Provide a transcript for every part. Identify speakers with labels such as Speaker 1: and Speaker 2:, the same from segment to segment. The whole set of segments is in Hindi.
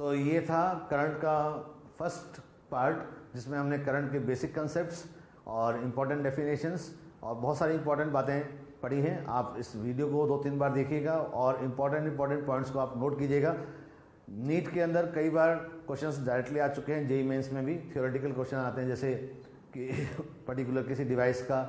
Speaker 1: तो ये था करंट का फर्स्ट पार्ट, जिसमें हमने करंट के बेसिक कंसेप्ट्स और इम्पॉर्टेंट डेफिनेशंस और बहुत सारी इंपॉर्टेंट बातें पढ़ी हैं। आप इस वीडियो को 2-3 बार देखिएगा और इम्पॉर्टेंट पॉइंट्स को आप नोट कीजिएगा। नीट के अंदर कई बार क्वेश्चंस डायरेक्टली आ चुके हैं, जेईई मेंस में भी थियोरेटिकल क्वेश्चन आते हैं, जैसे कि पर्टिकुलर किसी डिवाइस का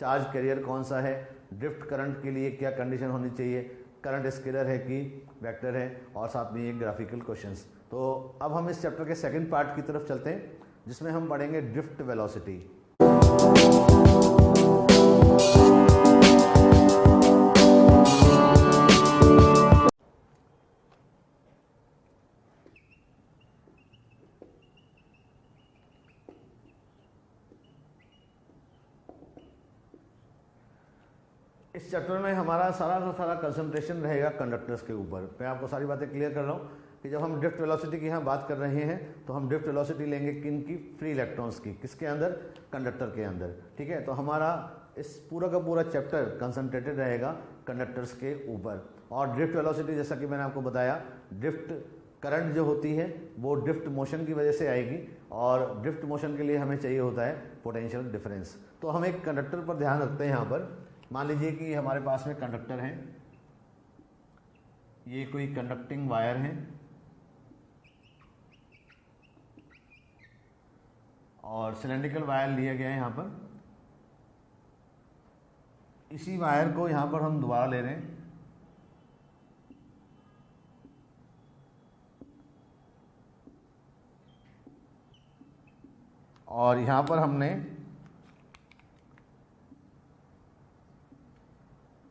Speaker 1: चार्ज कैरियर कौन सा है, ड्रिफ्ट करंट के लिए क्या कंडीशन होनी चाहिए, करंट स्केलर है कि वेक्टर है, और साथ में ये ग्राफिकल क्वेश्चंस। तो अब हम इस चैप्टर के सेकंड पार्ट की तरफ चलते हैं, जिसमें हम पढ़ेंगे ड्रिफ्ट वेलोसिटी। इस चैप्टर में हमारा सारा कंसंट्रेशन रहेगा कंडक्टर्स के ऊपर। मैं आपको सारी बातें क्लियर कर रहा हूँ कि जब हम ड्रिफ्ट वेलोसिटी की यहाँ बात कर रहे हैं तो हम ड्रिफ्ट वेलोसिटी लेंगे किन की, फ्री इलेक्ट्रॉन्स की। किसके अंदर? कंडक्टर के अंदर। ठीक है, तो हमारा इस पूरा का पूरा चैप्टर कंसंट्रेटेड रहेगा कंडक्टर्स के ऊपर। और ड्रिफ्ट वेलोसिटी, जैसा कि मैंने आपको बताया, ड्रिफ्ट करंट जो होती है वो ड्रिफ्ट मोशन की वजह से आएगी, और ड्रिफ्ट मोशन के लिए हमें चाहिए होता है पोटेंशियल डिफरेंस। तो हम एक कंडक्टर पर ध्यान रखते हैं। यहाँ पर मान लीजिए कि हमारे पास में कंडक्टर है, ये कोई कंडक्टिंग वायर है और सिलेंड्रिकल वायर लिया गया है यहाँ पर। इसी वायर को यहाँ पर हम दोबारा ले रहे हैं और यहाँ पर हमने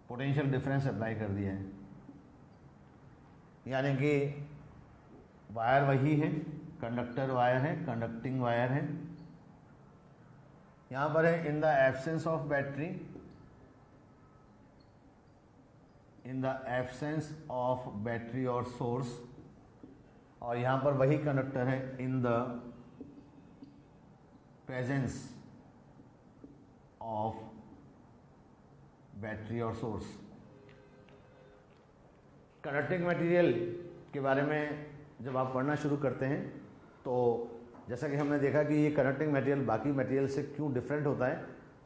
Speaker 1: पोटेंशियल डिफरेंस अप्लाई कर दिया है, यानी कि वायर वही है, कंडक्टर वायर है, कंडक्टिंग वायर है। यहाँ पर है in the absence of battery, in the absence of battery और सोर्स, और यहाँ पर वही कंडक्टर है इन द प्रेजेंस ऑफ बैटरी और सोर्स। कंडक्टिंग मटेरियल के बारे में जब आप पढ़ना शुरू करते हैं तो जैसा कि हमने देखा कि ये कंडक्टिंग मटेरियल बाकी मटेरियल से क्यों डिफरेंट होता है,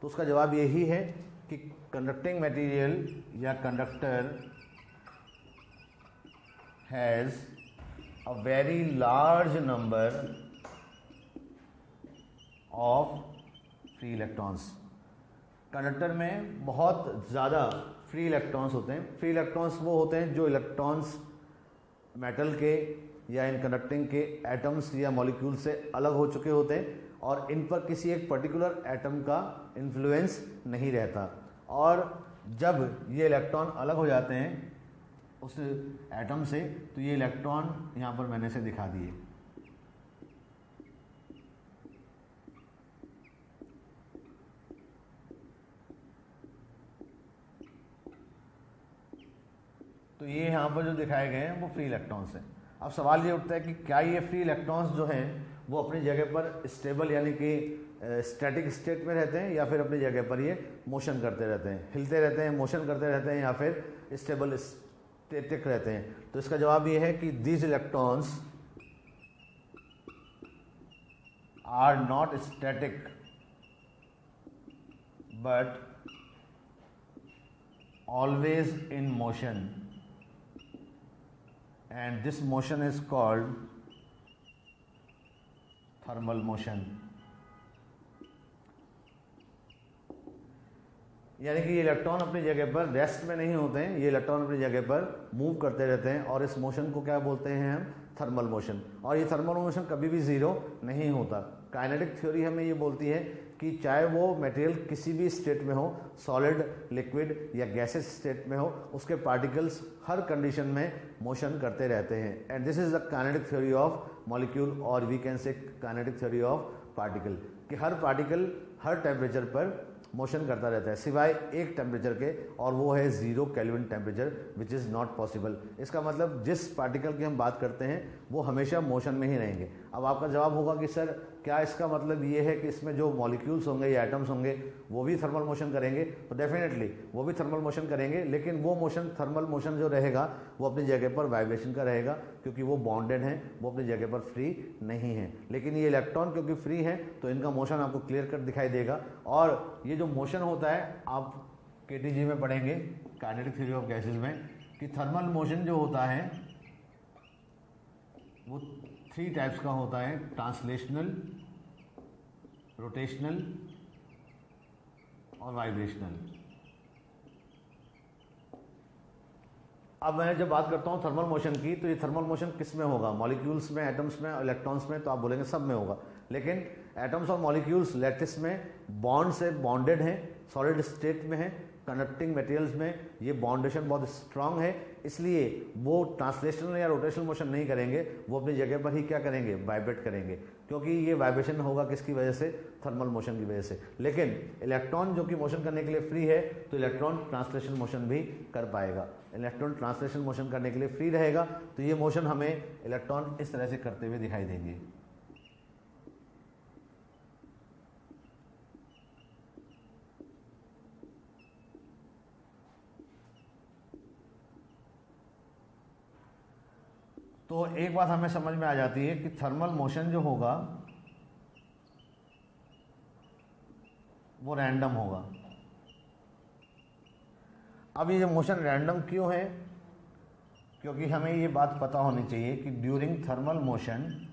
Speaker 1: तो उसका जवाब यही है कि कंडक्टिंग मटेरियल या conductor has a very large number of free electrons. Conductor में बहुत ज़्यादा फ्री इलेक्ट्रॉन्स होते हैं। फ्री इलेक्ट्रॉन्स वो होते हैं जो इलेक्ट्रॉन्स मेटल के या इन कंडक्टिंग के एटम्स या मॉलिक्यूल से अलग हो चुके होते हैं और इन पर किसी एक पर्टिकुलर एटम का इन्फ्लुएंस नहीं रहता। और जब ये इलेक्ट्रॉन अलग हो जाते हैं उस एटम से, तो ये इलेक्ट्रॉन यहाँ पर मैंने से दिखा दिए। तो ये यहाँ पर जो दिखाए गए हैं वो फ्री इलेक्ट्रॉन्स हैं। अब सवाल ये उठता है कि क्या ये फ्री इलेक्ट्रॉन्स जो हैं वो अपनी जगह पर स्टेबल यानी कि स्टैटिक स्टेट में रहते हैं, या फिर अपनी जगह पर ये मोशन करते रहते हैं, हिलते रहते हैं, मोशन करते रहते हैं, या फिर स्टेबल स्टैटिक रहते हैं? तो इसका जवाब ये है कि these electrons are not static but always in motion, and this motion is called thermal motion। यानी कि ये इलेक्ट्रॉन अपनी जगह पर रेस्ट में नहीं होते हैं, ये इलेक्ट्रॉन अपनी जगह पर मूव करते रहते हैं, और इस मोशन को क्या बोलते हैं हम? Thermal motion. और ये थर्मल मोशन कभी भी ज़ीरो नहीं होता। काइनेटिक थ्योरी हमें ये बोलती है कि चाहे वो मटेरियल किसी भी स्टेट में हो, सॉलिड, लिक्विड या गैसेस स्टेट में हो, उसके पार्टिकल्स हर कंडीशन में मोशन करते रहते हैं। And this is the kinetic theory of molecule, और we can say kinetic theory of particle, कि हर पार्टिकल हर टेम्परेचर पर मोशन करता रहता है सिवाय एक टेम्परेचर के, और वो है 0 kelvin temperature, which is not possible. इसका मतलब जिस पार्टिकल की हम बात करते हैं वो हमेशा मोशन में ही रहेंगे। अब आपका जवाब होगा कि सर क्या इसका मतलब ये है कि इसमें जो मॉलिक्यूल्स होंगे या एटम्स होंगे वो भी थर्मल मोशन करेंगे? तो डेफिनेटली वो भी थर्मल मोशन करेंगे, लेकिन वो मोशन, थर्मल मोशन जो रहेगा वो अपनी जगह पर वाइब्रेशन का रहेगा, क्योंकि वो बॉन्डेड हैं, वो अपनी जगह पर फ्री नहीं है। लेकिन ये इलेक्ट्रॉन क्योंकि फ्री है तो इनका मोशन आपको क्लियर कट दिखाई देगा। और ये जो मोशन होता है आप केटीजी में पढ़ेंगे, काइनेटिक थ्योरी ऑफ गैसेस में, कि थर्मल मोशन जो होता है वो 3 टाइप्स का होता है, ट्रांसलेशनल, रोटेशनल और वाइब्रेशनल। अब मैं जब बात करता हूँ थर्मल मोशन की, तो ये थर्मल मोशन किस में होगा? मॉलिक्यूल्स में, एटम्स में, इलेक्ट्रॉन्स में, तो आप बोलेंगे सब में होगा। लेकिन एटम्स और मॉलिक्यूल्स लैटिस में बॉन्ड से बॉन्डेड हैं, सॉलिड स्टेट में है, कंडक्टिंग मटेरियल्स में ये बॉन्डेशन बहुत स्ट्रांग है, इसलिए वो ट्रांसलेशनल या रोटेशनल मोशन नहीं करेंगे, वो अपनी जगह पर ही क्या करेंगे? वाइब्रेट करेंगे, क्योंकि ये वाइब्रेशन होगा किसकी वजह से? थर्मल मोशन की वजह से। लेकिन इलेक्ट्रॉन जो कि मोशन करने के लिए फ्री है, तो इलेक्ट्रॉन ट्रांसलेशन मोशन भी कर पाएगा। इलेक्ट्रॉन ट्रांसलेशन मोशन करने के लिए फ्री रहेगा, तो ये मोशन हमें इलेक्ट्रॉन इस तरह से करते हुए दिखाई देंगे। तो एक बात हमें समझ में आ जाती है कि थर्मल मोशन जो होगा वो रैंडम होगा। अब ये जो मोशन रैंडम क्यों है? क्योंकि हमें ये बात पता होनी चाहिए कि during thermal motion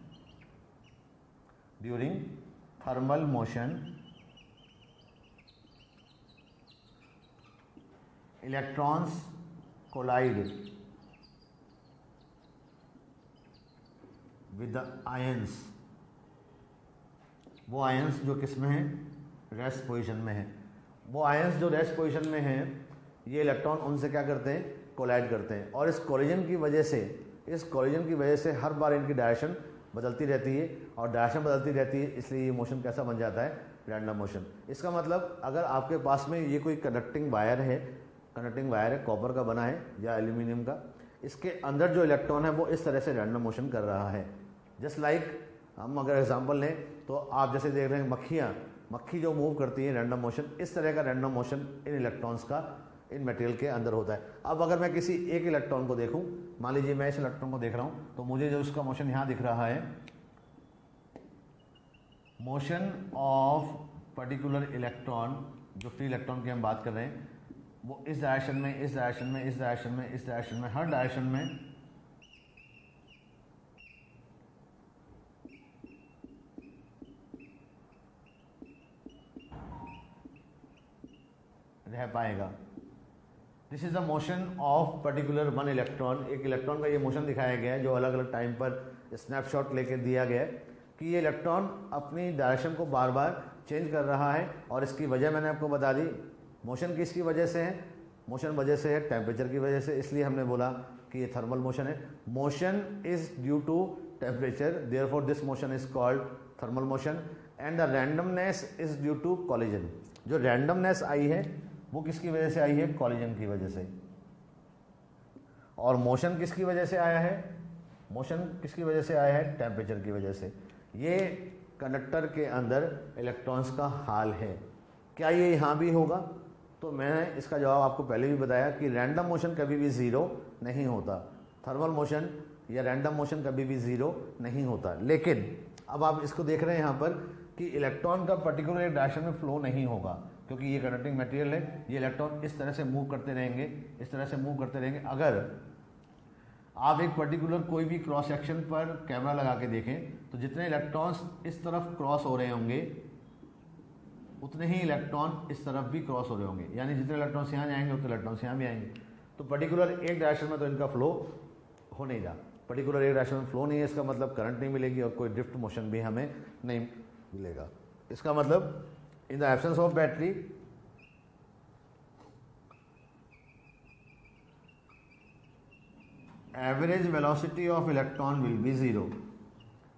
Speaker 1: electrons collide with the ions. वो आयंस जो किस में है? रेस्ट पोजीशन में है। वो आयंस जो रेस्ट पोजीशन में है, ये इलेक्ट्रॉन उनसे क्या करते हैं? कोलाइड करते हैं। और इस कोलिजन की वजह से हर बार इनकी डायरेक्शन बदलती रहती है, और डायरेक्शन बदलती रहती है, इसलिए ये मोशन कैसा बन जाता है? Random motion. इसका मतलब अगर आपके पास में ये कोई कंडक्टिंग वायर है, कॉपर का बना है या एल्यूमिनियम का, इसके अंदर जो इलेक्ट्रॉन है वो इस तरह से रैंडम मोशन कर रहा है। जस्ट लाइक हम अगर एग्जांपल लें तो आप जैसे देख रहे हैं मक्खी जो मूव करती है रैंडम मोशन, इस तरह का रैंडम मोशन इन इलेक्ट्रॉन्स का इन मटेरियल के अंदर होता है। अब अगर मैं किसी एक इलेक्ट्रॉन को देखूं, मान लीजिए मैं इस इलेक्ट्रॉन को देख रहा हूं, तो मुझे जो उसका मोशन यहां दिख रहा है, मोशन ऑफ पर्टिकुलर इलेक्ट्रॉन, जो फ्री इलेक्ट्रॉन की हम बात कर रहे हैं, वो इस डायरेक्शन में, इस डायरेक्शन में, इस डायरेक्शन में, इस डायरेक्शन में, हर डायरेक्शन में रह पाएगा। This is the motion of particular one electron. एक इलेक्ट्रॉन का ये मोशन दिखाया गया है, जो अलग अलग टाइम पर स्नैपशॉट लेके दिया गया है कि ये इलेक्ट्रॉन अपनी डायरेक्शन को बार बार चेंज कर रहा है। और इसकी वजह मैंने आपको बता दी। मोशन किसकी वजह से है? मोशन वजह से है टेम्परेचर की वजह से, इसलिए हमने बोला कि ये थर्मल मोशन है। Motion is due to temperature, therefore this motion is called thermal motion. And the randomness is due to collision. जो रैंडमनेस आई है वो किसकी वजह से आई है? कॉलिजन की वजह से। और मोशन किसकी वजह से आया है? मोशन किसकी वजह से आया है? टेम्परेचर की वजह से। ये कंडक्टर के अंदर इलेक्ट्रॉन्स का हाल है। क्या ये यहाँ भी होगा? तो मैंने इसका जवाब आपको पहले भी बताया कि रैंडम मोशन कभी भी ज़ीरो नहीं होता। थर्मल मोशन या रैंडम मोशन कभी भी ज़ीरो नहीं होता। लेकिन अब आप इसको देख रहे हैं यहाँ पर कि इलेक्ट्रॉन का पर्टिकुलर एक डायरेक्शन में फ्लो नहीं होगा, क्योंकि ये कंडक्टिंग मटेरियल है। ये इलेक्ट्रॉन इस तरह से मूव करते रहेंगे, इस तरह से मूव करते रहेंगे। अगर आप एक पर्टिकुलर कोई भी क्रॉस सेक्शन पर कैमरा लगा के देखें तो जितने इलेक्ट्रॉन्स इस तरफ क्रॉस हो रहे होंगे उतने ही इलेक्ट्रॉन इस तरफ भी क्रॉस हो रहे होंगे। यानी जितने इलेक्ट्रॉन्स यहाँ जाएंगे उतने इलेक्ट्रॉन्स यहाँ भी आएंगे। तो पर्टिकुलर एक डायरेक्शन में तो इनका फ्लो हो नहीं रहा। पर्टिकुलर एक डायरेक्शन में फ्लो नहीं है, इसका मतलब करंट नहीं मिलेगी और कोई ड्रिफ्ट मोशन भी हमें नहीं मिलेगा। इसका मतलब in the absence of battery, average velocity of electron will be zero।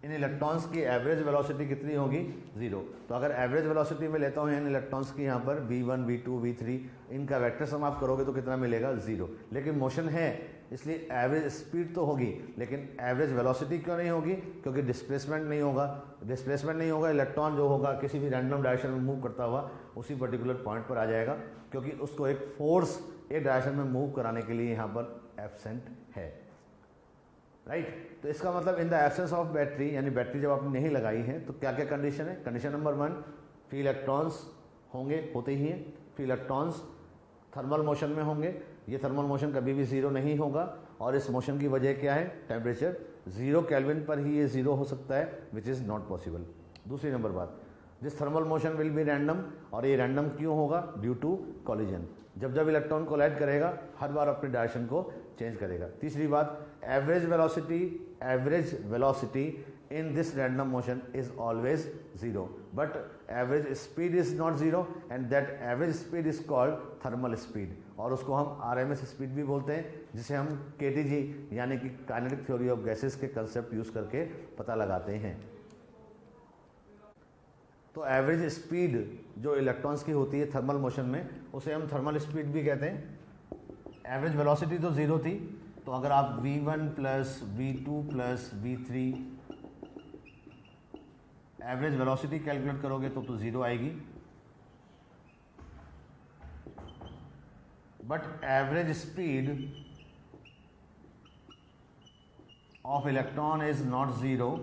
Speaker 1: In electrons की एवरेज वेलोसिटी कितनी होगी? ज़ीरो। तो अगर एवरेज वेलोसिटी में लेता हूँ इन इलेक्ट्रॉन्स की यहाँ पर v1, v2, v3, इनका वेक्टर सम आप करोगे तो कितना मिलेगा? ज़ीरो। लेकिन मोशन है इसलिए एवरेज स्पीड तो होगी, लेकिन एवरेज वेलोसिटी क्यों नहीं होगी? क्योंकि डिस्प्लेसमेंट नहीं होगा। डिस्प्लेसमेंट नहीं होगा, इलेक्ट्रॉन जो होगा किसी भी रैंडम डायरेक्शन में मूव करता हुआ उसी पर्टिकुलर पॉइंट पर आ जाएगा, क्योंकि उसको एक फोर्स एक डायरेक्शन में मूव कराने के लिए यहाँ पर एब्सेंट है। राइट। तो इसका मतलब in the absence of battery, यानी बैटरी जब आपने नहीं लगाई है तो क्या क्या कंडीशन है। कंडीशन नंबर 1, फ्री इलेक्ट्रॉन्स होंगे, होते ही हैं। फ्री इलेक्ट्रॉन्स थर्मल मोशन में होंगे। ये थर्मल मोशन कभी भी ज़ीरो नहीं होगा, और इस मोशन की वजह क्या है, टेम्परेचर 0 केल्विन पर ही ये ज़ीरो हो सकता है, विच इज़ नॉट पॉसिबल। दूसरी नंबर बात, this thermal motion will be random, और ये रैंडम क्यों होगा, ड्यू टू कॉलिजन। जब जब इलेक्ट्रॉन कोलाइड करेगा हर बार अपनी डायरेक्शन को चेंज करेगा। तीसरी बात, average velocity in this random motion is always 0, but average speed is not 0, and that average speed is called thermal speed, और उसको हम RMS स्पीड भी बोलते हैं, जिसे हम KTG यानी कि काइनेटिक थ्योरी ऑफ गैसेस के कंसेप्ट यूज करके पता लगाते हैं। तो एवरेज स्पीड जो इलेक्ट्रॉन्स की होती है थर्मल मोशन में, उसे हम थर्मल स्पीड भी कहते हैं। एवरेज वेलोसिटी तो 0 थी, तो अगर आप V1 plus V2 plus V3 average velocity calculate करोगे तो 0 आएगी, but average speed of electron is not 0,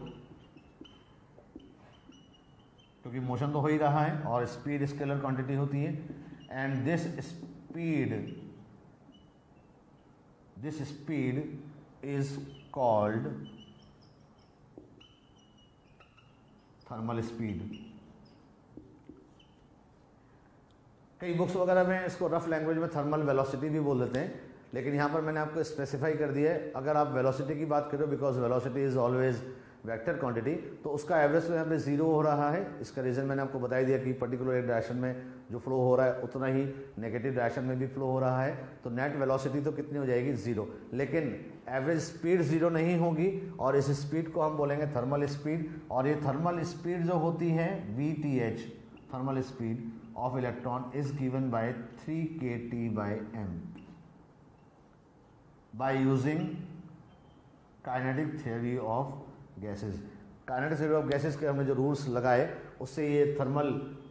Speaker 1: क्योंकि मोशन तो हो ही रहा है और स्पीड स्केलर क्वांटिटी होती है, and this speed is called thermal speed. कई बुक्स वगैरह में इसको रफ लैंग्वेज में थर्मल वेलोसिटी भी बोल देते हैं, लेकिन यहाँ पर मैंने आपको स्पेसिफाई कर दिया है, अगर आप वेलोसिटी की बात करो, because velocity is always vector quantity, तो उसका एवरेज तो यहाँ पे 0 हो रहा है। इसका रीज़न मैंने आपको बता दिया कि पर्टिकुलर एक डायरेक्शन में जो फ्लो हो रहा है उतना ही नेगेटिव डायरेक्शन में भी फ्लो हो रहा है, तो नेट वेलोसिटी तो कितनी हो जाएगी, 0, लेकिन एवरेज स्पीड 0 नहीं होगी, और इस स्पीड को हम बोलेंगे थर्मल स्पीड। और ये थर्मल स्पीड जो होती है VTH, thermal speed of electron is given by 3 kT/m by using kinetic theory of gases. Kinetic theory of gases के हमने जो रूल्स लगाए, उससे ये थर्मल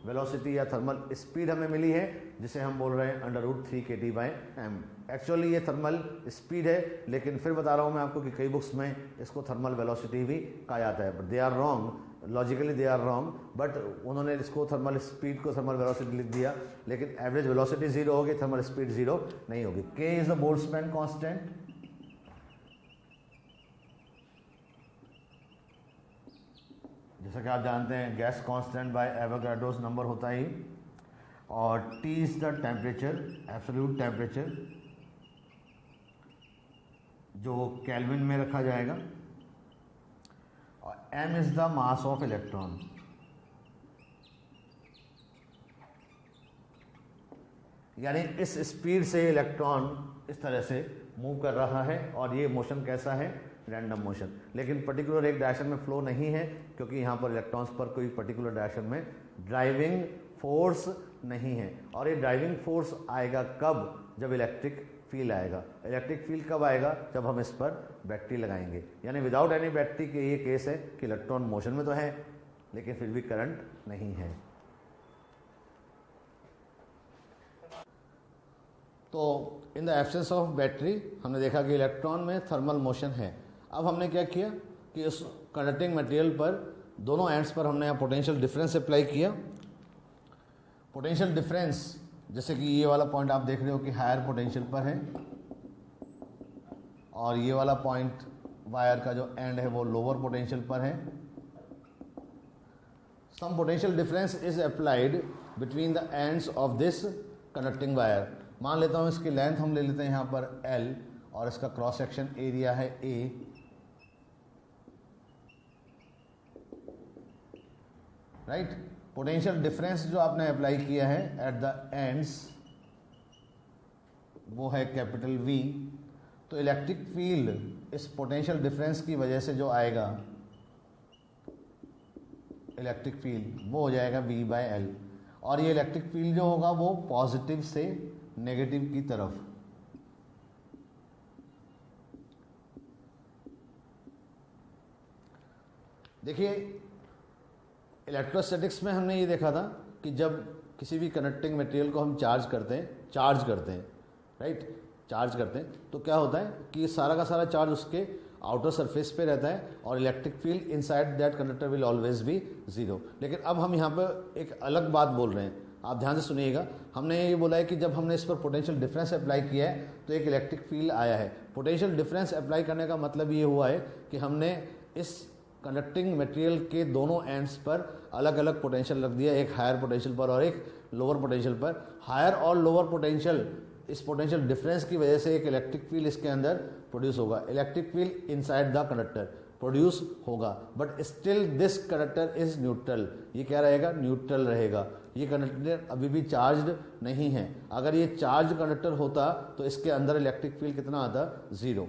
Speaker 1: वेलोसिटी या थर्मल स्पीड हमें मिली है, जिसे हम बोल रहे हैं √3 kT/m। एक्चुअली ये थर्मल स्पीड है, लेकिन फिर बता रहा हूँ मैं आपको कि कई बुक्स में इसको थर्मल वेलोसिटी भी कहा जाता है, but they are wrong, logically they are wrong, but उन्होंने इसको थर्मल स्पीड को थर्मल वेलोसिटी लिख दिया, लेकिन एवरेज वेलोसिटी 0 होगी, थर्मल स्पीड 0 नहीं होगी। K is the Boltzmann constant, जैसा कि आप जानते हैं gas constant by Avogadro's number होता ही, और T is the temperature, absolute temperature, जो केल्विन में रखा जाएगा, और M is the mass of electron. यानी इस स्पीड से इलेक्ट्रॉन इस तरह से मूव कर रहा है, और ये मोशन कैसा है, रैंडम मोशन, लेकिन पर्टिकुलर एक डायरेक्शन में फ्लो नहीं है, क्योंकि यहाँ पर इलेक्ट्रॉन्स पर कोई पर्टिकुलर डायरेक्शन में ड्राइविंग फोर्स नहीं है। और ये ड्राइविंग फोर्स आएगा कब, जब इलेक्ट्रिक फील्ड आएगा। इलेक्ट्रिक फील्ड कब आएगा, जब हम इस पर बैटरी लगाएंगे। यानी विदाउट एनी बैटरी के ये केस है कि इलेक्ट्रॉन मोशन में तो है, लेकिन फिर भी करंट नहीं है। तो in the absence of battery हमने देखा कि इलेक्ट्रॉन में थर्मल मोशन है। अब हमने क्या किया कि उस कंडक्टिंग मटेरियल पर दोनों एंड्स पर हमने यहाँ पोटेंशियल डिफरेंस अप्लाई किया। पोटेंशियल डिफरेंस, जैसे कि ये वाला पॉइंट आप देख रहे हो कि हायर पोटेंशियल पर है, और ये वाला पॉइंट वायर का जो एंड है वो लोअर पोटेंशियल पर है। Some potential difference is applied between the ends of this conducting wire. मान लेता हूँ इसकी लेंथ हम ले लेते हैं यहाँ पर L, और इसका क्रॉस सेक्शन एरिया है A, राइट। पोटेंशियल डिफरेंस जो आपने अप्लाई किया है एट द एंड्स वो है कैपिटल V। तो इलेक्ट्रिक फील्ड इस पोटेंशियल डिफरेंस की वजह से जो आएगा इलेक्ट्रिक फील्ड, वो हो जाएगा V/L, और ये इलेक्ट्रिक फील्ड जो होगा वो पॉजिटिव से नेगेटिव की तरफ। देखिए इलेक्ट्रोस्टैटिक्स में हमने ये देखा था कि जब किसी भी कनेक्टिंग मटेरियल को हम चार्ज करते हैं, राइट, चार्ज करते हैं, तो क्या होता है कि सारा का सारा चार्ज उसके आउटर सरफेस पे रहता है और electric field inside that conductor will always be zero. लेकिन अब हम यहाँ पर एक अलग बात बोल रहे हैं, आप ध्यान से सुनिएगा। हमने ये बोला है कि जब हमने इस पर पोटेंशियल डिफरेंस अप्लाई किया है तो एक इलेक्ट्रिक फील्ड आया है। पोटेंशियल डिफरेंस अप्लाई करने का मतलब ये हुआ है कि हमने इस कंडक्टिंग मटेरियल के दोनों एंड्स पर अलग अलग पोटेंशियल रख दिया, एक हायर पोटेंशियल पर और एक लोअर पोटेंशियल पर। हायर और लोअर पोटेंशियल, इस पोटेंशियल डिफरेंस की वजह से एक इलेक्ट्रिक फील्ड इसके अंदर प्रोड्यूस होगा। Electric field inside the conductor produce होगा, but still this conductor is neutral. ये क्या रहेगा? न्यूट्रल रहेगा। ये कंडक्टर अभी भी चार्ज्ड नहीं है। अगर ये चार्ज कंडक्टर होता तो इसके अंदर इलेक्ट्रिक फील्ड कितना आता? Zero,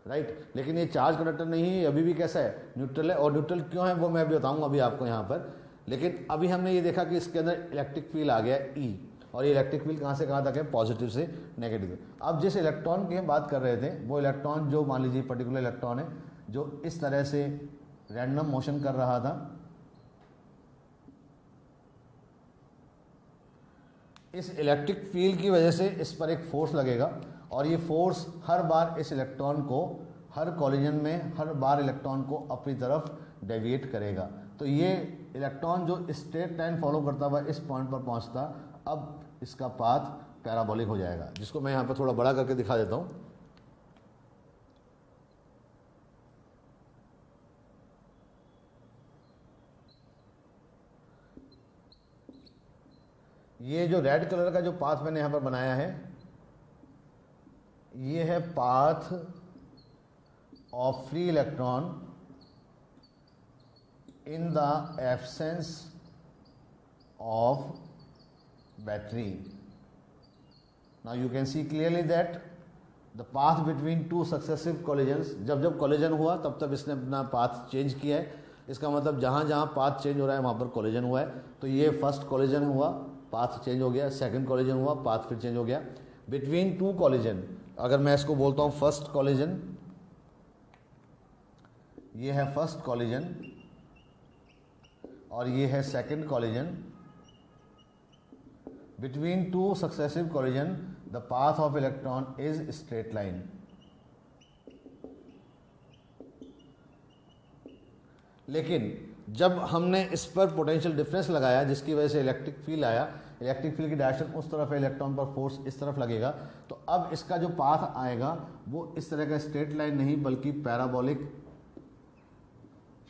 Speaker 1: right. लेकिन ये चार्ज कंडक्टर नहीं है, अभी भी कैसा है? न्यूट्रल है। और न्यूट्रल क्यों है वो मैं अभी बताऊंगा अभी आपको यहाँ पर। लेकिन अभी हमने ये देखा कि इसके अंदर इलेक्ट्रिक फील्ड आ गया ई, और ये इलेक्ट्रिक फील्ड कहाँ से कहाँ तक है? पॉजिटिव से नेगेटिव। अब जिस इलेक्ट्रॉन की हम बात कर रहे थे वो इलेक्ट्रॉन जो मान लीजिए पर्टिकुलर इलेक्ट्रॉन है जो इस तरह से रैंडम मोशन कर रहा था, इस इलेक्ट्रिक फील्ड की वजह से इस पर एक फोर्स लगेगा और ये फोर्स हर बार इस इलेक्ट्रॉन को, हर कॉलिजन में हर बार इलेक्ट्रॉन को अपनी तरफ डेविएट करेगा। तो ये इलेक्ट्रॉन जो स्ट्रेट लाइन फॉलो करता हुआ इस पॉइंट पर पहुंचता, अब इसका पाथ पैराबोलिक हो जाएगा, जिसको मैं यहाँ पर थोड़ा बड़ा करके दिखा देता हूँ। ये जो रेड कलर का जो पाथ मैंने यहाँ पर बनाया है, ये है path of free electron in the absence of battery. Now you can see clearly that the path between two successive collisions, जब जब collision हुआ तब तब इसने अपना path चेंज किया है। इसका मतलब जहाँ जहाँ path चेंज हो रहा है वहाँ पर collision हुआ है। तो ये फर्स्ट collision हुआ, path चेंज हो गया, सेकंड collision हुआ, path फिर चेंज हो गया। Between two collision, अगर मैं इसको बोलता हूँ फर्स्ट collision, ये है फर्स्ट collision और ये है second collision। Between two successive collision, the path of electron is straight line. लेकिन जब हमने इस पर पोटेंशियल डिफरेंस लगाया जिसकी वजह से इलेक्ट्रिक फील्ड आया, इलेक्ट्रिक फील्ड की डायरेक्शन उस तरफ है, इलेक्ट्रॉन पर फोर्स इस तरफ लगेगा, तो अब इसका जो पाथ आएगा वो इस तरह का स्ट्रेट लाइन नहीं बल्कि पैराबोलिक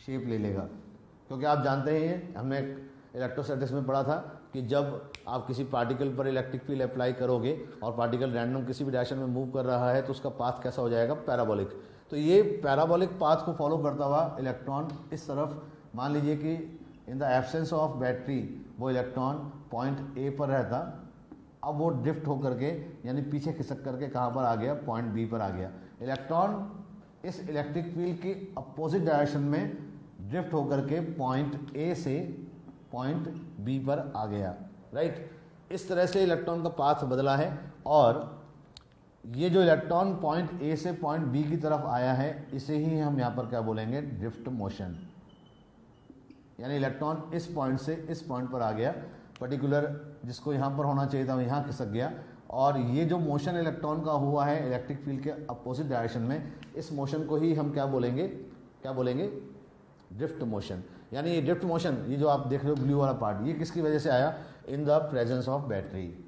Speaker 1: शेप ले लेगा। क्योंकि आप जानते हैं, हमने इलेक्ट्रोस्टैटिक्स में पढ़ा था कि जब आप किसी पार्टिकल पर इलेक्ट्रिक फील्ड अप्लाई करोगे और पार्टिकल रैंडम किसी भी डायरेक्शन में मूव कर रहा है तो उसका पाथ कैसा हो जाएगा? पैराबोलिक। तो ये पैराबोलिक पाथ को फॉलो करता हुआ इलेक्ट्रॉन इस तरफ, मान लीजिए कि in the absence of battery वो इलेक्ट्रॉन पॉइंट ए पर रहता, अब वो ड्रिफ्ट होकर के यानी पीछे खिसक करके कहाँ पर आ गया? पॉइंट बी पर आ गया। इलेक्ट्रॉन इस इलेक्ट्रिक फील्ड की अपोजिट डायरेक्शन में ड्रिफ्ट होकर के पॉइंट ए से पॉइंट बी पर आ गया, राइट। इस तरह से इलेक्ट्रॉन का पाथ बदला है और ये जो इलेक्ट्रॉन पॉइंट ए से पॉइंट बी की तरफ आया है इसे ही हम यहाँ पर क्या बोलेंगे? Drift motion. यानी इलेक्ट्रॉन इस पॉइंट से इस पॉइंट पर आ गया, पर्टिकुलर जिसको यहाँ पर होना चाहिए था वो यहाँ खिसक गया, और ये जो मोशन इलेक्ट्रॉन का हुआ है इलेक्ट्रिक फील्ड के अपोजिट डायरेक्शन में, इस मोशन को ही हम क्या बोलेंगे? क्या बोलेंगे? Drift motion. यानी ये ड्रिफ्ट मोशन, ये जो आप देख रहे हो ब्लू वाला पार्ट, ये किसकी वजह से आया? इन द प्रेजेंस ऑफ बैटरी।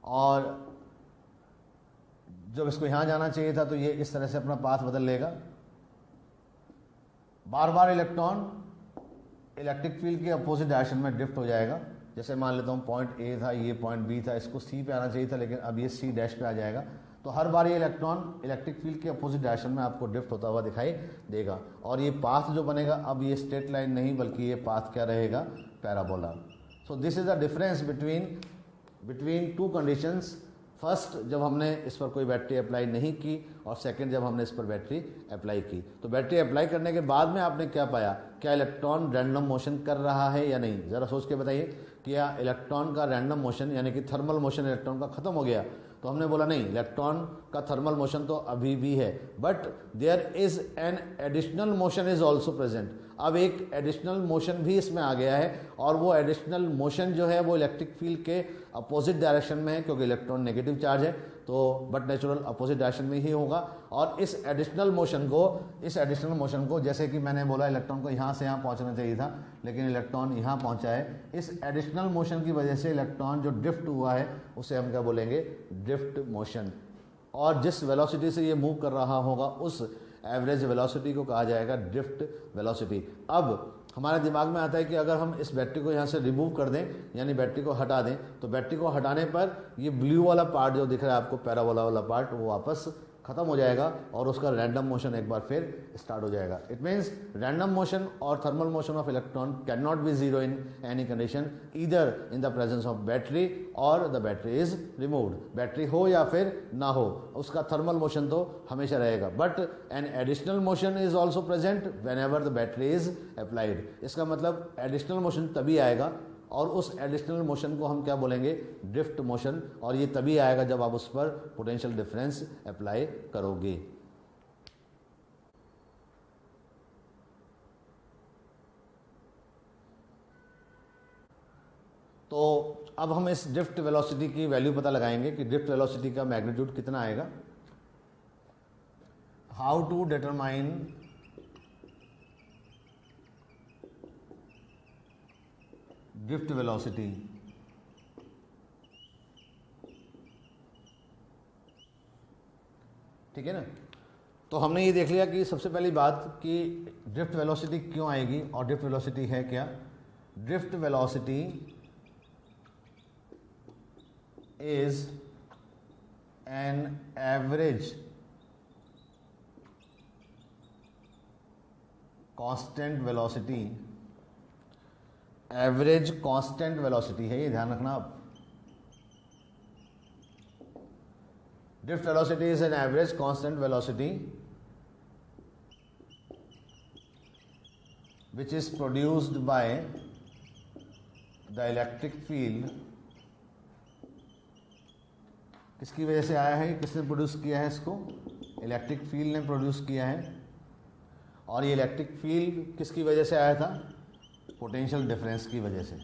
Speaker 1: और जब इसको यहां जाना चाहिए था तो ये इस तरह से अपना पाथ बदल लेगा। बार बार इलेक्ट्रॉन इलेक्ट्रिक फील्ड के अपोजिट डायरेक्शन में ड्रिफ्ट हो जाएगा। जैसे मान लेता हूँ पॉइंट ए था, ये पॉइंट बी था, इसको सी पे आना चाहिए था लेकिन अब ये सी डैश पे आ जाएगा। तो हर बार ये इलेक्ट्रॉन इलेक्ट्रिक फील्ड के अपोजिट डायरेक्शन में आपको ड्रिफ्ट होता हुआ दिखाई देगा। और ये पाथ जो बनेगा अब ये स्ट्रेट लाइन नहीं बल्कि ये पाथ क्या रहेगा? Parabola. So this is the difference between two conditions. First जब हमने इस पर कोई बैटरी अप्लाई नहीं की और सेकंड जब हमने इस पर बैटरी अप्लाई की। तो बैटरी अप्लाई करने के बाद में आपने क्या पाया? क्या इलेक्ट्रॉन रैंडम मोशन कर रहा है या नहीं? ज़रा सोच के बताइए, क्या इलेक्ट्रॉन का रैंडम मोशन यानी कि थर्मल मोशन इलेक्ट्रॉन का ख़त्म हो गया? तो हमने बोला नहीं, इलेक्ट्रॉन का थर्मल मोशन तो अभी भी है, but there is an additional motion is also present. अब एक एडिशनल मोशन भी इसमें आ गया है, और वो एडिशनल मोशन जो है वो इलेक्ट्रिक फील्ड के अपोजिट डायरेक्शन में है, क्योंकि इलेक्ट्रॉन नेगेटिव चार्ज है, तो बट नेचुरल अपोजिट डायरेक्शन में ही होगा। और इस एडिशनल मोशन को जैसे कि मैंने बोला इलेक्ट्रॉन को यहाँ से यहाँ पहुँचना चाहिए था, लेकिन इलेक्ट्रॉन यहाँ पहुँचा है। इस एडिशनल मोशन की वजह से इलेक्ट्रॉन जो ड्रिफ्ट हुआ है उसे हम क्या बोलेंगे? Drift motion. और जिस वेलोसिटी से ये मूव कर रहा होगा उस एवरेज वेलोसिटी को कहा जाएगा ड्रिफ्ट वेलोसिटी। अब हमारे दिमाग में आता है कि अगर हम इस बैटरी को यहाँ से रिमूव कर दें, यानी बैटरी को हटा दें, तो बैटरी को हटाने पर ये ब्लू वाला पार्ट जो दिख रहा है आपको, पैराबोला वाला पार्ट, वो वापस खत्म हो जाएगा और उसका रैंडम मोशन एक बार फिर स्टार्ट हो जाएगा। इट मीन्स रैंडम मोशन और thermal motion of electron can not be zero in any condition, either in the presence of battery और the battery is removed. Battery हो या फिर ना हो, उसका थर्मल मोशन तो हमेशा रहेगा, but N additional motion is also present when ever the battery is applied. इसका मतलब एडिशनल मोशन तभी आएगा, और उस एडिशनल मोशन को हम क्या बोलेंगे? Drift motion. और ये तभी आएगा जब आप उस पर पोटेंशियल डिफरेंस अप्लाई करोगे। तो अब हम इस ड्रिफ्ट वेलोसिटी की वैल्यू पता लगाएंगे कि ड्रिफ्ट वेलोसिटी का मैग्नीट्यूड कितना आएगा। How to determine drift velocity? ठीक है ना। तो हमने ये देख लिया कि सबसे पहली बात कि ड्रिफ्ट वेलोसिटी क्यों आएगी, और ड्रिफ्ट वेलोसिटी है क्या? Drift velocity is an average constant velocity. Average constant velocity है, ये ध्यान रखना आप। Drift velocity is an average constant velocity which is produced by the electric field। किसकी वजह से आया है? किसने प्रोड्यूस किया है इसको? इलेक्ट्रिक फील्ड ने प्रोड्यूस किया है। और ये इलेक्ट्रिक फील्ड किसकी वजह से आया था? पोटेंशियल डिफरेंस की वजह से।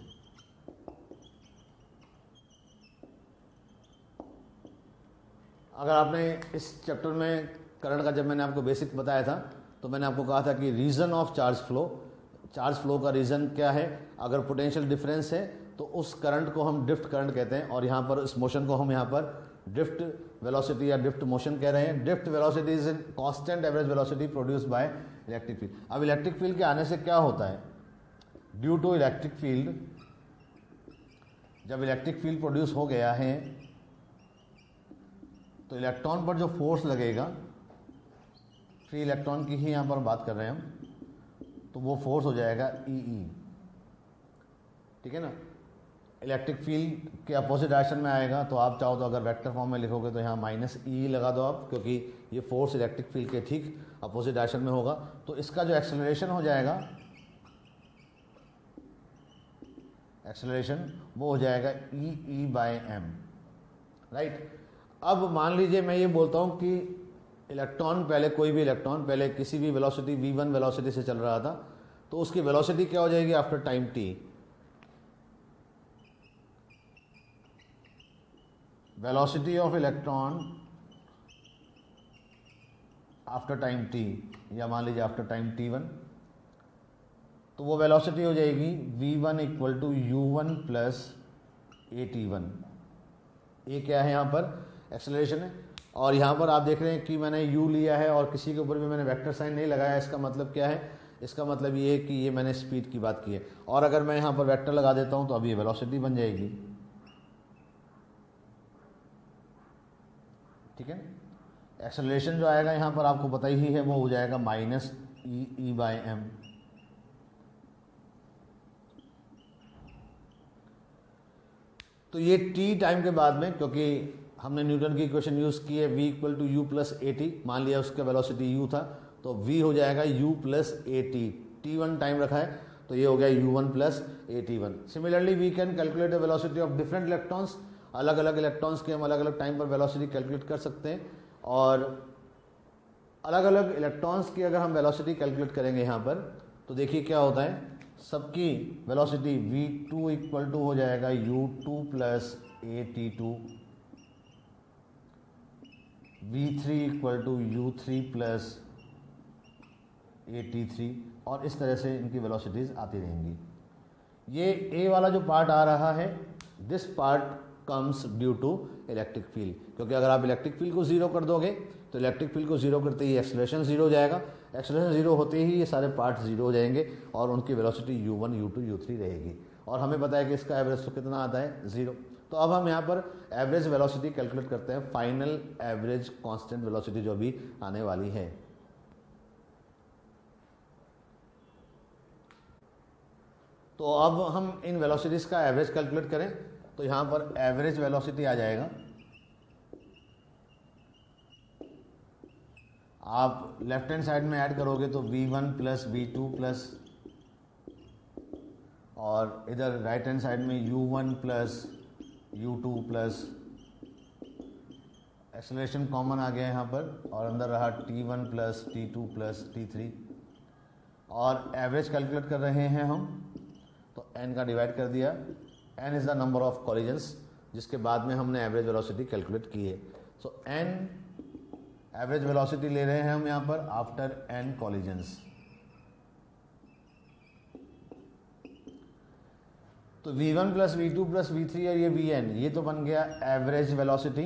Speaker 1: अगर आपने इस चैप्टर में करंट का, जब मैंने आपको बेसिक बताया था, तो मैंने आपको कहा था कि रीज़न ऑफ चार्ज फ्लो का रीज़न क्या है? अगर पोटेंशियल डिफरेंस है तो उस करंट को हम ड्रिफ्ट करंट कहते हैं, और यहाँ पर इस मोशन को हम यहाँ पर ड्रिफ्ट वेलोसिटी या ड्रिफ्ट मोशन कह रहे हैं। Drift velocity is in constant average velocity produced by electric field. अब इलेक्ट्रिक फील्ड के आने से क्या होता है? ड्यू टू इलेक्ट्रिक फील्ड, जब इलेक्ट्रिक फील्ड प्रोड्यूस हो गया है तो इलेक्ट्रॉन पर जो फोर्स लगेगा, फ्री इलेक्ट्रॉन की ही यहाँ पर बात कर रहे हैं हम, तो वो फोर्स हो जाएगा ई। ठीक है ना। इलेक्ट्रिक फील्ड के अपोजिट डायरेक्शन में आएगा, तो आप चाहो तो अगर वेक्टर फॉर्म में लिखोगे तो यहाँ -e लगा दो आप, क्योंकि ये फोर्स इलेक्ट्रिक फील्ड के ठीक अपोजिट डायरेक्शन में होगा। तो इसका जो एक्सेलरेशन हो जाएगा, एक्सेलरेशन वो हो जाएगा E/m, राइट। अब मान लीजिए मैं ये बोलता हूँ कि इलेक्ट्रॉन पहले, कोई भी इलेक्ट्रॉन पहले किसी भी वेलोसिटी v1 वेलोसिटी से चल रहा था, तो उसकी वेलोसिटी क्या हो जाएगी after time t? Velocity of electron after time t, या मान लीजिए आफ्टर टाइम t1, तो वो वेलोसिटी हो जाएगी v1 = u1 + at1। ये क्या है? यहाँ पर एक्सेलरेशन है। और यहाँ पर आप देख रहे हैं कि मैंने u लिया है और किसी के ऊपर भी मैंने वेक्टर साइन नहीं लगाया। इसका मतलब क्या है? इसका मतलब ये है कि ये मैंने स्पीड की बात की है, और अगर मैं यहाँ पर वेक्टर लगा देता हूँ तो अब ये वेलोसिटी बन जाएगी। ठीक है। एक्सेलरेशन जो आएगा यहाँ पर आपको पता ही है, वो हो जाएगा -e/m। तो ये t टाइम के बाद में, क्योंकि हमने न्यूटन की इक्वेशन यूज़ की है, v = u + at, मान लिया उसका वेलोसिटी u था, तो v हो जाएगा u + at। t1 टाइम रखा है, तो ये हो गया u1 plus at1। Similarly we can calculate the velocity of different electrons, अलग अलग इलेक्ट्रॉन्स की हम अलग अलग टाइम पर वेलोसिटी कैलकुलेट कर सकते हैं। और अलग अलग इलेक्ट्रॉन्स की अगर हम वेलोसिटी कैलकुलेट करेंगे यहाँ पर, तो देखिए क्या होता है, सबकी वेलोसिटी v2 इक्वल टू हो जाएगा u2 plus at2, v3 equal to u3 plus at3, और इस तरह से इनकी वेलोसिटीज आती रहेंगी। ये ए वाला जो पार्ट आ रहा है, this part comes due to electric field, क्योंकि अगर आप इलेक्ट्रिक फील्ड को जीरो कर दोगे तो इलेक्ट्रिक फील्ड को जीरो करते ही एक्सेलरेशन जीरो हो जाएगा, एक्सेलरेशन जीरो होते ही ये सारे पार्ट जीरो हो जाएंगे और उनकी वेलोसिटी u1 u2 u3 रहेगी। और हमें पता है कि इसका एवरेज तो कितना आता है, जीरो। तो अब हम यहाँ पर एवरेज वेलोसिटी कैलकुलेट करते हैं, फाइनल एवरेज कांस्टेंट वेलोसिटी जो भी आने वाली है। तो अब हम इन वेलोसिटीज का एवरेज कैलकुलेट करें, तो यहाँ पर एवरेज वेलोसिटी आ जाएगा, आप लेफ्ट हैंड साइड में ऐड करोगे तो v1 प्लस v2 प्लस, और इधर राइट हैंड साइड में u1 plus u2 plus, acceleration common आ गया यहाँ पर, और अंदर रहा t1 plus t2 plus t3, और एवरेज कैलकुलेट कर रहे हैं हम, तो n का डिवाइड कर दिया, n is the number of collisions, जिसके बाद में हमने एवरेज वेलोसिटी कैलकुलेट की है। सो n एवरेज वेलोसिटी ले रहे हैं हम यहाँ पर आफ्टर n कॉलिजन्स। तो v1 plus v2 plus v3 और ये vn, ये तो बन गया एवरेज वेलोसिटी,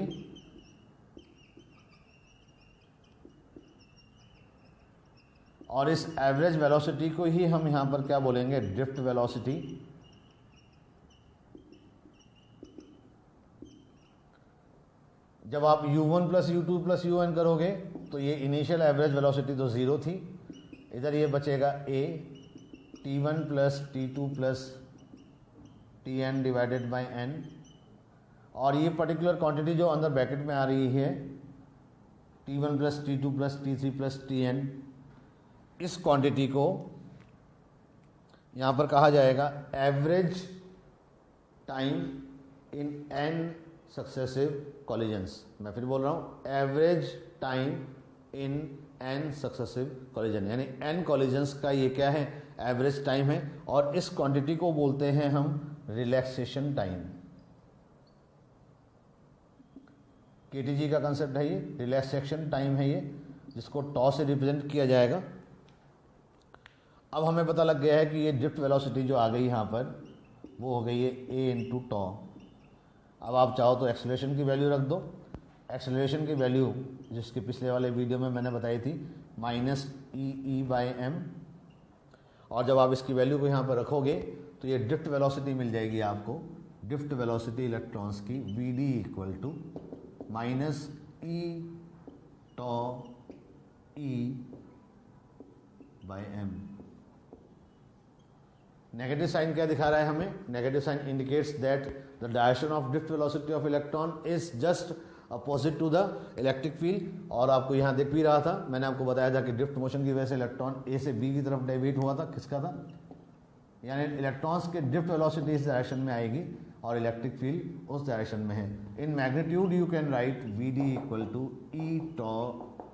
Speaker 1: और इस एवरेज वेलोसिटी को ही हम यहाँ पर क्या बोलेंगे, ड्रिफ्ट वेलोसिटी। जब आप u1 plus u2 plus un करोगे तो ये इनिशियल एवरेज वेलोसिटी तो ज़ीरो थी, इधर ये बचेगा a, t1 plus t2 plus tn divided by n, और ये पर्टिकुलर क्वांटिटी जो अंदर ब्रैकेट में आ रही है t1 plus t2 plus t3 plus tn, इस क्वांटिटी को यहाँ पर कहा जाएगा average time in n successive collisions. मैं फिर बोल रहा हूँ, average time in n successive collision, यानी n कॉलिजन्स का ये क्या है, एवरेज टाइम है, और इस क्वांटिटी को बोलते हैं हम रिलैक्सेशन टाइम। KTG का कंसेप्ट है ये, रिलैक्सेशन टाइम है ये, जिसको टॉ से रिप्रेजेंट किया जाएगा। अब हमें पता लग गया है कि ये ड्रिफ्ट वेलोसिटी जो आ गई यहाँ पर, वो हो गई है a इंटू टॉ। अब आप चाहो तो एक्सेलरेशन की वैल्यू रख दो, एक्सेलरेशन की वैल्यू जिसके पिछले वाले वीडियो में मैंने बताई थी माइनस ई बाई एम, और जब आप इसकी वैल्यू को यहाँ पर रखोगे तो ये ड्रिफ्ट वेलोसिटी मिल जाएगी आपको, ड्रिफ्ट वेलोसिटी इलेक्ट्रॉन्स की vd equal to minus E tau E by M. Negative sign क्या दिखा रहा है हमें, negative sign indicates that the direction of drift velocity of electron is just opposite to the electric field. और आपको यहाँ दिख भी रहा था, मैंने आपको बताया था कि ड्रिफ्ट मोशन की वजह से इलेक्ट्रॉन ए से बी की तरफ डेविएट हुआ था, किसका था, यानी इलेक्ट्रॉन्स के ड्रिफ्ट वेलोसिटी इस डायरेक्शन में आएगी और इलेक्ट्रिक फील्ड उस डायरेक्शन में है। In magnitude you can write vd equal to E tau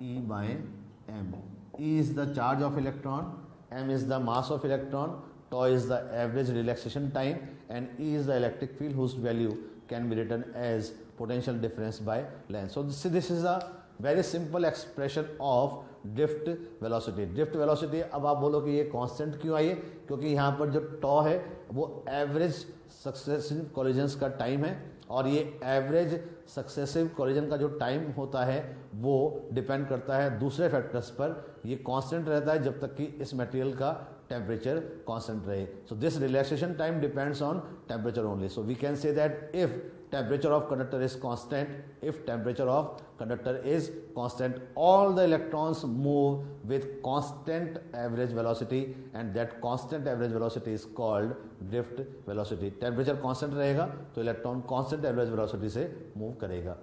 Speaker 1: E by M. E is the charge of electron, m is the mass of electron, tau is the average relaxation time, and E is the electric field whose value can be written as potential difference by length. So this is a very simple expression of drift velocity. Drift velocity, अब आप बोलो कि ये कांस्टेंट क्यों आई है, क्योंकि यहाँ पर जो टॉ है वो एवरेज सक्सेसिव कॉलिजन्स का टाइम है, और ये एवरेज सक्सेसिव कॉलिजन का जो टाइम होता है वो डिपेंड करता है दूसरे फैक्टर्स पर। ये कांस्टेंट रहता है जब तक कि इस मटेरियल का टेम्परेचर कांस्टेंट रहे। So this relaxation time depends on temperature only. So we can say that if temperature of conductor is constant, if temperature of conductor is constant, all the electrons move with constant average velocity, and that constant average velocity is called drift velocity. Temperature constant रहेगा तो इलेक्ट्रॉन constant average velocity से मूव करेगा।